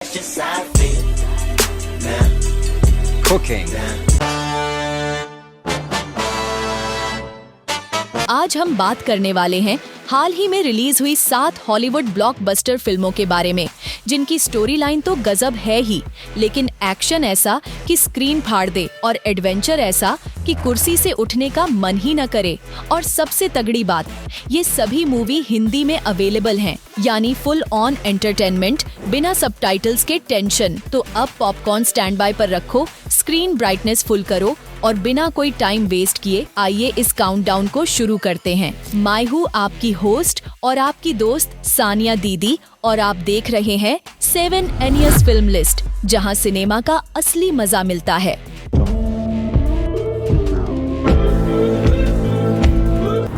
That's just how I feel now. Cooking. आज हम बात करने वाले हैं हाल ही में रिलीज हुई 7 हॉलीवुड ब्लॉकबस्टर फिल्मों के बारे में, जिनकी स्टोरी लाइन तो गजब है ही, लेकिन एक्शन ऐसा कि स्क्रीन फाड़ दे और एडवेंचर ऐसा कि कुर्सी से उठने का मन ही न करे। और सबसे तगड़ी बात, ये सभी मूवी हिंदी में अवेलेबल हैं, यानी फुल ऑन एंटरटेनमेंट, बिना सबटाइटल्स के टेंशन। तो अब पॉपकॉर्न स्टैंड बाय पर रखो, स्क्रीन ब्राइटनेस फुल करो और बिना कोई टाइम वेस्ट किए आइए इस काउंटडाउन को शुरू करते हैं। मैं हूँ आपकी होस्ट और आपकी दोस्त सानिया दीदी, और आप देख रहे हैं 7 एनियस फिल्म लिस्ट, जहाँ सिनेमा का असली मजा मिलता है।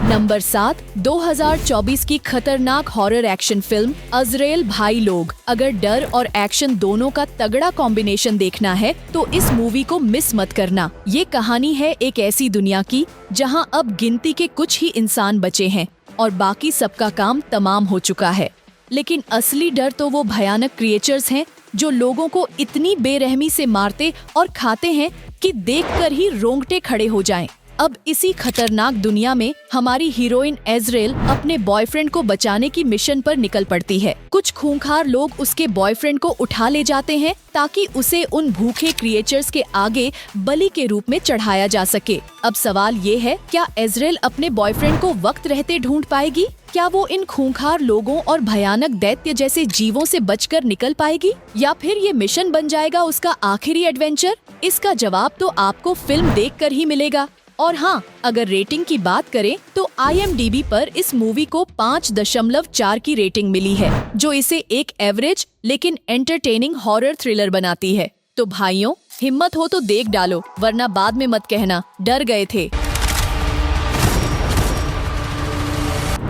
नंबर 7, 2024 की खतरनाक हॉरर एक्शन फिल्म अजरेल भाई लोग। अगर डर और एक्शन दोनों का तगड़ा कॉम्बिनेशन देखना है तो इस मूवी को मिस मत करना। ये कहानी है एक ऐसी दुनिया की जहां अब गिनती के कुछ ही इंसान बचे हैं और बाकी सबका काम तमाम हो चुका है। लेकिन असली डर तो वो भयानक क्रिएचर्स हैं जो लोगों को इतनी बेरहमी से मारते और खाते हैं कि देखकर ही रोंगटे खड़े हो जाएं। अब इसी खतरनाक दुनिया में हमारी हीरोइन एजरेल अपने बॉयफ्रेंड को बचाने की मिशन पर निकल पड़ती है। कुछ खूंखार लोग उसके बॉयफ्रेंड को उठा ले जाते हैं ताकि उसे उन भूखे क्रिएचर्स के आगे बलि के रूप में चढ़ाया जा सके। अब सवाल ये है, क्या एजरेल अपने बॉयफ्रेंड को वक्त रहते ढूंढ पाएगी? क्या वो इन खूंखार लोगों और भयानक दैत्य जैसे जीवों से बचकर निकल पाएगी, या फिर ये मिशन बन जाएगा उसका आखिरी एडवेंचर? इसका जवाब तो आपको फिल्म देखकर ही मिलेगा। और हाँ, अगर रेटिंग की बात करें तो IMDb पर इस मूवी को 5.4 की रेटिंग मिली है, जो इसे एक एवरेज लेकिन एंटरटेनिंग हॉरर थ्रिलर बनाती है। तो भाइयों, हिम्मत हो तो देख डालो, वरना बाद में मत कहना डर गए थे।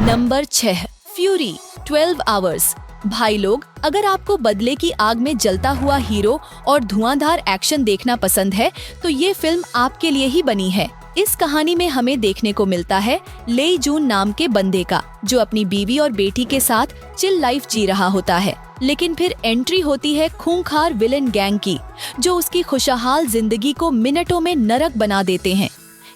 Number 6, fury 12 hours. भाई लोग, अगर आपको बदले की आग में जलता हुआ हीरो और धुआंधार एक्शन देखना पसंद है तो ये फिल्म आपके लिए ही बनी है। इस कहानी में हमें देखने को मिलता है लेई जून नाम के बंदे का, जो अपनी बीवी और बेटी के साथ चिल लाइफ जी रहा होता है। लेकिन फिर एंट्री होती है खूंखार विलेन गैंग की, जो उसकी खुशहाल जिंदगी को मिनटों में नरक बना देते हैं।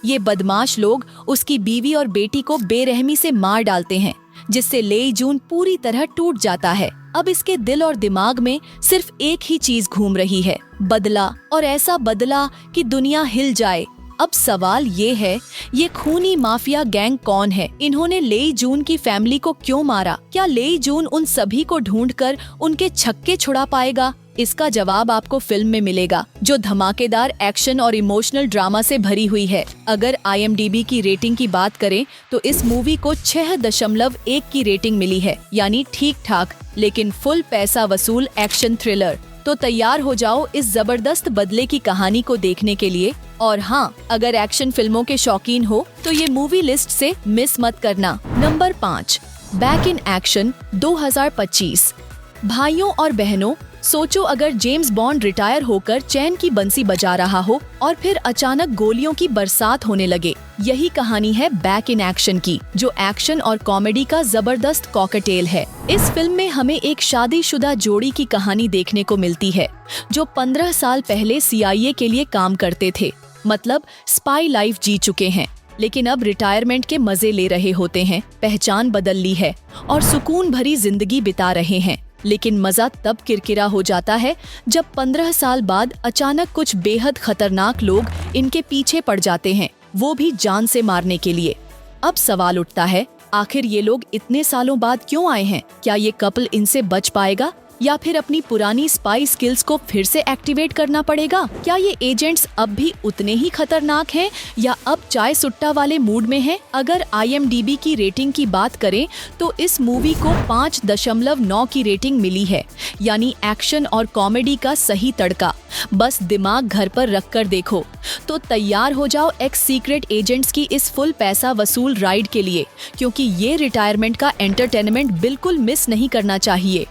ये बदमाश लोग उसकी बीवी और बेटी को बेरहमी से मार डालते हैं, जिससे लेई जून पूरी तरह टूट जाता है। अब इसके दिल और दिमाग में सिर्फ एक ही चीज घूम रही है, बदला, और ऐसा बदला कि दुनिया हिल जाए। अब सवाल ये है, ये खूनी माफिया गैंग कौन है? इन्होंने लेई जून की फैमिली को क्यों मारा? क्या लेई जून उन सभी को ढूंढकर उनके छक्के छुड़ा पाएगा? इसका जवाब आपको फिल्म में मिलेगा, जो धमाकेदार एक्शन और इमोशनल ड्रामा से भरी हुई है। अगर IMDb की रेटिंग की बात करें तो इस मूवी को 6.1 की रेटिंग मिली है, यानी ठीक ठाक लेकिन फुल पैसा वसूल एक्शन थ्रिलर। तो तैयार हो जाओ इस जबरदस्त बदले की कहानी को देखने के लिए। और हाँ, अगर एक्शन फिल्मों के शौकीन हो तो ये मूवी लिस्ट से मिस मत करना। Number 5, back in action 2025। भाइयों और बहनों, सोचो अगर जेम्स बॉन्ड रिटायर होकर चैन की बंसी बजा रहा हो और फिर अचानक गोलियों की बरसात होने लगे। यही कहानी है बैक इन एक्शन की, जो एक्शन और कॉमेडी का जबरदस्त कॉकटेल है। इस फिल्म में हमें एक शादीशुदा जोड़ी की कहानी देखने को मिलती है, जो 15 साल पहले CIA के लिए काम करते थे, मतलब स्पाई लाइफ जी चुके हैं, लेकिन अब रिटायरमेंट के मजे ले रहे होते हैं, पहचान बदल ली है और सुकून भरी जिंदगी बिता रहे हैं। लेकिन मजा तब किरकिरा हो जाता है जब 15 साल बाद अचानक कुछ बेहद खतरनाक लोग इनके पीछे पड़ जाते हैं, वो भी जान से मारने के लिए। अब सवाल उठता है, आखिर ये लोग इतने सालों बाद क्यों आए हैं? क्या ये कपल इनसे बच पाएगा, या फिर अपनी पुरानी स्पाई स्किल्स को फिर से एक्टिवेट करना पड़ेगा? क्या ये एजेंट्स अब भी उतने ही खतरनाक हैं या अब चाय सुट्टा वाले मूड में हैं? अगर IMDb की रेटिंग की बात करें तो इस मूवी को 5.9 की रेटिंग मिली है, यानी एक्शन और कॉमेडी का सही तड़का। बस दिमाग घर पर रख कर देखो। तो तैयार हो जाओ एक्स सीक्रेट एजेंट्स की इस फुल पैसा वसूल राइड के लिए, क्योंकि ये रिटायरमेंट का एंटरटेनमेंट बिल्कुल मिस नहीं करना चाहिए।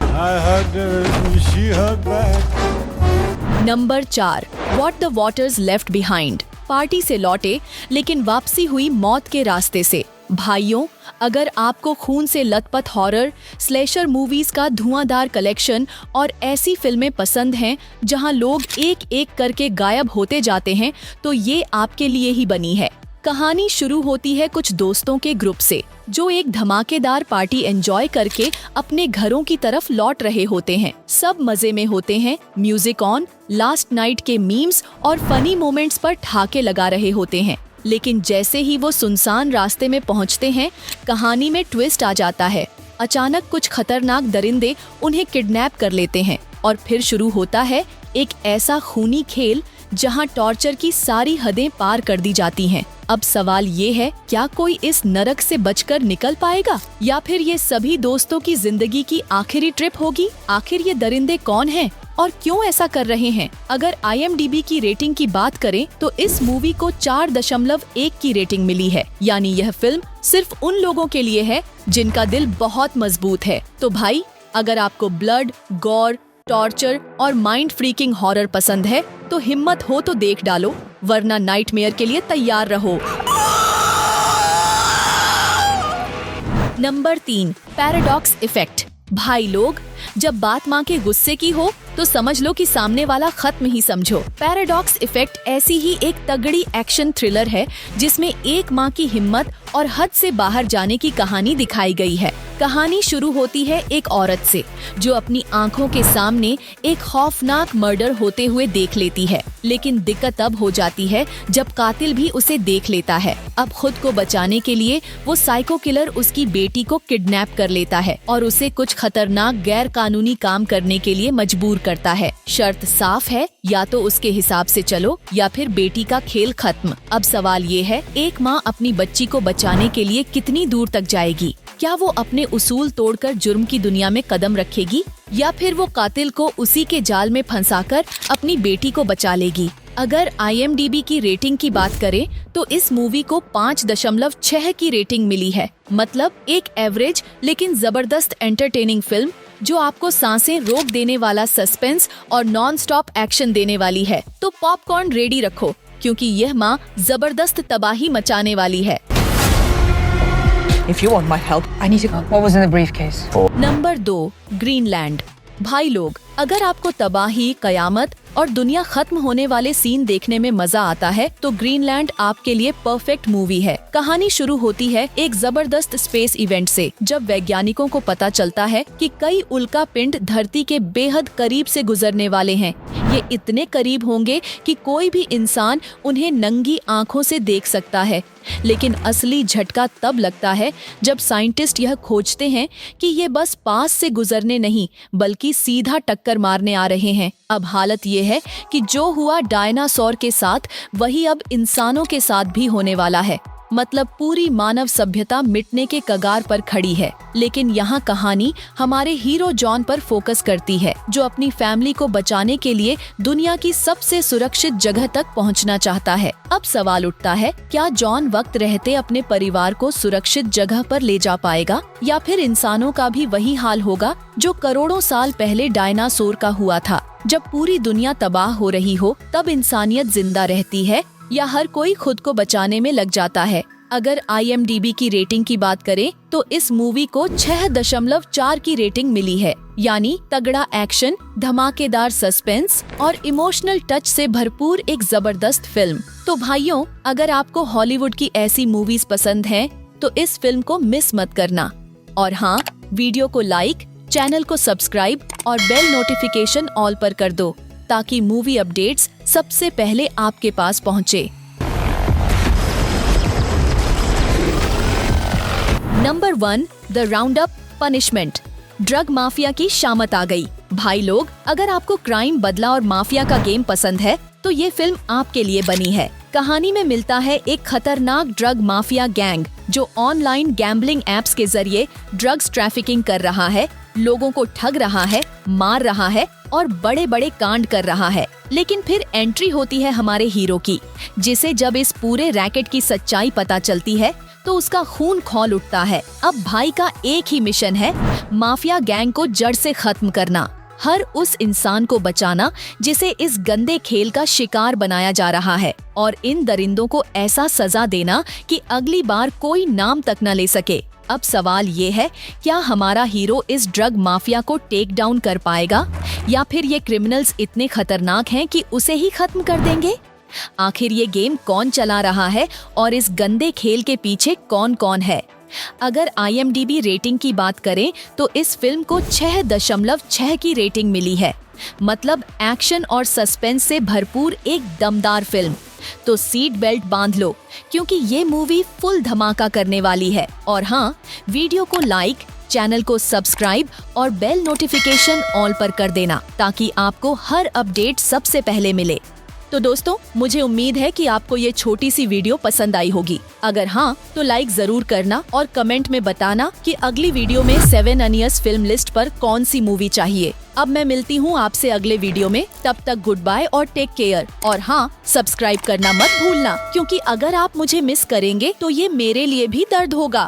Number 4, what the waters left behind. Party से लौटे लेकिन वापसी हुई मौत के रास्ते से। भाइयों, अगर आपको खून से लथपथ हॉरर, स्लेशर मूवीज का धुआंधार कलेक्शन और ऐसी फिल्में पसंद हैं जहां लोग एक एक करके गायब होते जाते हैं, तो ये आपके लिए ही बनी है। कहानी शुरू होती है कुछ दोस्तों के ग्रुप से जो एक धमाकेदार पार्टी एंजॉय करके अपने घरों की तरफ लौट रहे होते हैं। सब मजे में होते हैं, म्यूजिक ऑन, लास्ट नाइट के मीम्स और फनी मोमेंट्स पर ठहाके लगा रहे होते हैं। लेकिन जैसे ही वो सुनसान रास्ते में पहुंचते हैं, कहानी में ट्विस्ट आ जाता है। अचानक कुछ खतरनाक दरिंदे उन्हें किडनैप कर लेते हैं और फिर शुरू होता है एक ऐसा खूनी खेल जहां टॉर्चर की सारी हदें पार कर दी जाती हैं। अब सवाल ये है, क्या कोई इस नरक से बचकर निकल पाएगा या फिर ये सभी दोस्तों की जिंदगी की आखिरी ट्रिप होगी? आखिर ये दरिंदे कौन हैं और क्यों ऐसा कर रहे हैं? अगर IMDb की रेटिंग की बात करें तो इस मूवी को 4.1 की रेटिंग मिली है। यानी यह फिल्म सिर्फ उन लोगों के लिए है जिनका दिल बहुत मजबूत है। तो भाई, अगर आपको ब्लड, गॉर, टॉर्चर और माइंड फ्रीकिंग हॉरर पसंद है तो हिम्मत हो तो देख डालो, वरना नाइटमेयर के लिए तैयार रहो। Number 3, paradox effect. भाई लोग, जब बात माँ के गुस्से की हो तो समझ लो कि सामने वाला खत्म ही समझो। पैराडॉक्स इफेक्ट ऐसी ही एक तगड़ी एक्शन थ्रिलर है जिसमें एक माँ की हिम्मत और हद से बाहर जाने की कहानी दिखाई गई है। कहानी शुरू होती है एक औरत से जो अपनी आंखों के सामने एक खौफनाक मर्डर होते हुए देख लेती है। लेकिन दिक्कत अब हो जाती है जब कातिल भी उसे देख लेता है। अब खुद को बचाने के लिए वो साइको किलर उसकी बेटी को किडनैप कर लेता है और उसे कुछ खतरनाक गैर कानूनी काम करने के लिए मजबूर करता है। शर्त साफ है, या तो उसके हिसाब से चलो या फिर बेटी का खेल खत्म। अब सवाल ये है, एक माँ अपनी बच्ची को बचाने के लिए कितनी दूर तक जाएगी? क्या वो अपने उसूल तोड़कर जुर्म की दुनिया में कदम रखेगी या फिर वो कातिल को उसी के जाल में फंसाकर अपनी बेटी को बचा लेगी? अगर IMDb की रेटिंग की बात करें तो इस मूवी को 5.6 की रेटिंग मिली है। मतलब एक एवरेज लेकिन जबरदस्त एंटरटेनिंग फिल्म जो आपको सांसें रोक देने वाला सस्पेंस और नॉन स्टॉप एक्शन देने वाली है। तो पॉपकॉर्न रेडी रखो क्योंकि यह माँ जबरदस्त तबाही मचाने वाली है। If you want my help, I need to go. What was in the briefcase? Number 2, Greenland. भाई लोग, अगर आपको तबाही, कयामत और दुनिया खत्म होने वाले सीन देखने में मजा आता है तो ग्रीनलैंड आपके लिए परफेक्ट मूवी है। कहानी शुरू होती है एक जबरदस्त स्पेस इवेंट से, जब वैज्ञानिकों को पता चलता है कि कई उल्का पिंड धरती के बेहद करीब से गुजरने वाले हैं। ये इतने करीब होंगे कि कोई भी इंसान उन्हें नंगी आंखों से देख सकता है। लेकिन असली झटका तब लगता है जब साइंटिस्ट यह खोजते हैं कि ये बस पास से गुजरने नहीं बल्कि सीधा टक्कर मारने आ रहे हैं। अब हालत ये है कि जो हुआ डायनासोर के साथ वही अब इंसानों के साथ भी होने वाला है। मतलब पूरी मानव सभ्यता मिटने के कगार पर खड़ी है। लेकिन यहाँ कहानी हमारे हीरो जॉन पर फोकस करती है जो अपनी फैमिली को बचाने के लिए दुनिया की सबसे सुरक्षित जगह तक पहुँचना चाहता है। अब सवाल उठता है, क्या जॉन वक्त रहते अपने परिवार को सुरक्षित जगह पर ले जा पाएगा या फिर इंसानों का भी वही हाल होगा जो करोड़ों साल पहले डायनासोर का हुआ था? जब पूरी दुनिया तबाह हो रही हो तब इंसानियत जिंदा रहती है या हर कोई खुद को बचाने में लग जाता है? अगर IMDb की रेटिंग की बात करें तो इस मूवी को 6.4 की रेटिंग मिली है। यानी तगड़ा एक्शन, धमाकेदार सस्पेंस और इमोशनल टच से भरपूर एक जबरदस्त फिल्म। तो भाइयों, अगर आपको हॉलीवुड की ऐसी मूवीज पसंद हैं तो इस फिल्म को मिस मत करना। और हाँ, वीडियो को लाइक, चैनल को सब्सक्राइब और बेल नोटिफिकेशन ऑल पर कर दो ताकि मूवी अपडेट्स सबसे पहले आपके पास पहुंचे। Number 1, the round up punishment. Drug mafia की शामत आ गई। भाई लोग, अगर आपको क्राइम, बदला और माफिया का गेम पसंद है तो ये फिल्म आपके लिए बनी है। कहानी में मिलता है एक खतरनाक ड्रग माफिया गैंग जो ऑनलाइन गैम्बलिंग एप्स के जरिए ड्रग्स ट्रैफिकिंग कर रहा है, लोगों को ठग रहा है, मार रहा है और बड़े बड़े कांड कर रहा है। लेकिन फिर एंट्री होती है हमारे हीरो की, जिसे जब इस पूरे रैकेट की सच्चाई पता चलती है तो उसका खून खौल उठता है। अब भाई का एक ही मिशन है, माफिया गैंग को जड़ से खत्म करना। हर उस इंसान को बचाना जिसे इस गंदे खेल का शिकार बनाया जा रहा है, और इन दरिंदों को ऐसा सजा देना कि अगली बार कोई नाम तक न ले सके। अब सवाल ये है, क्या हमारा हीरो इस ड्रग माफिया को टेक डाउन कर पाएगा, या फिर ये क्रिमिनल्स इतने खतरनाक हैं कि उसे ही खत्म कर देंगे? आखिर ये गेम कौन चला रहा है और इस गंदे खेल के पीछे कौन कौन है? अगर IMDb रेटिंग की बात करें तो इस फिल्म को 6.6 की रेटिंग मिली है। मतलब एक्शन और सस्पेंस से भरपूर एक दमदार फिल्म। तो सीट बेल्ट बांध लो, क्योंकि ये मूवी फुल धमाका करने वाली है। और हाँ, वीडियो को लाइक, चैनल को सब्सक्राइब और बेल नोटिफिकेशन ऑल पर कर देना, ताकि आपको हर अपडेट सबसे पहले मिले। तो दोस्तों, मुझे उम्मीद है कि आपको ये छोटी सी वीडियो पसंद आई होगी। अगर हाँ, तो लाइक जरूर करना और कमेंट में बताना कि अगली वीडियो में 7 अनियस फिल्म लिस्ट पर कौन सी मूवी चाहिए। अब मैं मिलती हूँ आपसे अगले वीडियो में। तब तक गुड बाय और टेक केयर। और हाँ, सब्सक्राइब करना मत भूलना, क्योंकि अगर आप मुझे मिस करेंगे तो ये मेरे लिए भी दर्द होगा।